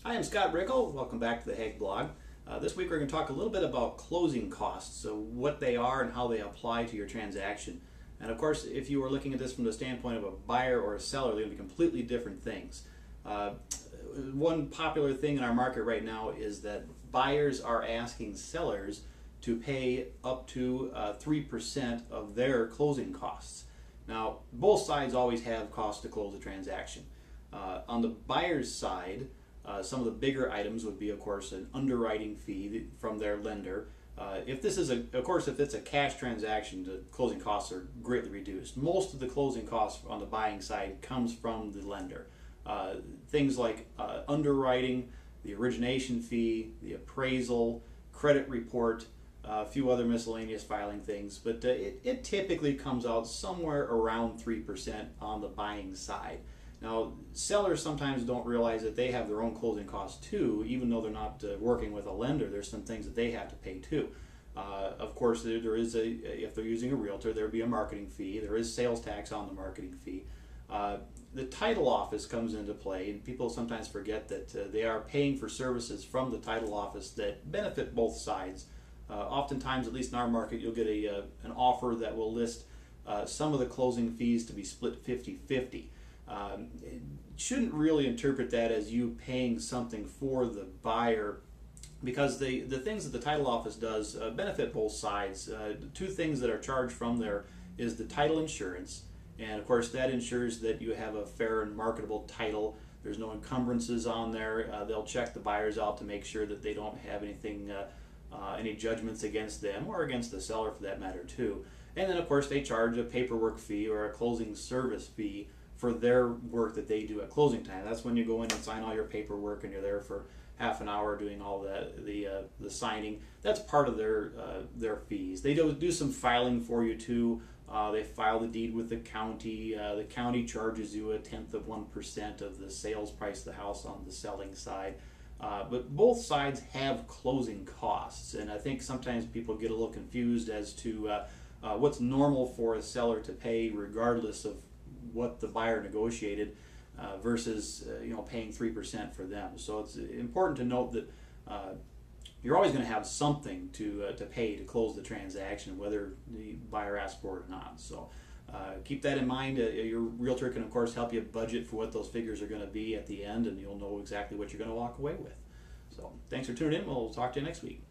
Hi, I'm Scott Rickel. Welcome back to the Hegg blog. This week we're going to talk a little bit about closing costs, so what they are and how they apply to your transaction. And of course, if you were looking at this from the standpoint of a buyer or a seller, they're going to be completely different things. One popular thing in our market right now is that buyers are asking sellers to pay up to 3% of their closing costs. Now, both sides always have costs to close a transaction. On the buyer's side, some of the bigger items would be, of course, an underwriting fee from their lender. If this is of course, if it's a cash transaction, the closing costs are greatly reduced. Most of the closing costs on the buying side comes from the lender. Things like underwriting, the origination fee, the appraisal, credit report, a few other miscellaneous filing things, but it typically comes out somewhere around 3% on the buying side. Now, sellers sometimes don't realize that they have their own closing costs too, even though they're not working with a lender. There's some things that they have to pay too. Of course, there is if they're using a realtor, there would be a marketing fee. There is sales tax on the marketing fee. The title office comes into play, and people sometimes forget that they are paying for services from the title office that benefit both sides. Oftentimes, at least in our market, you'll get an offer that will list some of the closing fees to be split 50-50. Shouldn't really interpret that as you paying something for the buyer, because the things that the title office does benefit both sides. The two things that are charged from there is the title insurance, and of course that ensures that you have a fair and marketable title. There's no encumbrances on there. They'll check the buyers out to make sure that they don't have anything, any judgments against them or against the seller for that matter too. And then of course they charge a paperwork fee or a closing service fee for their work that they do at closing time. That's when you go in and sign all your paperwork, and you're there for half an hour doing all the signing. That's part of their fees. They do some filing for you too. They file the deed with the county. The county charges you 0.1% of the sales price of the house on the selling side. But both sides have closing costs, and I think sometimes people get a little confused as to what's normal for a seller to pay regardless of what the buyer negotiated versus paying 3% for them. So it's important to note that you're always going to have something to pay to close the transaction, whether the buyer asks for it or not. So keep that in mind. Your realtor can of course help you budget for what those figures are going to be at the end, and you'll know exactly what you're going to walk away with. So thanks for tuning in. We'll talk to you next week.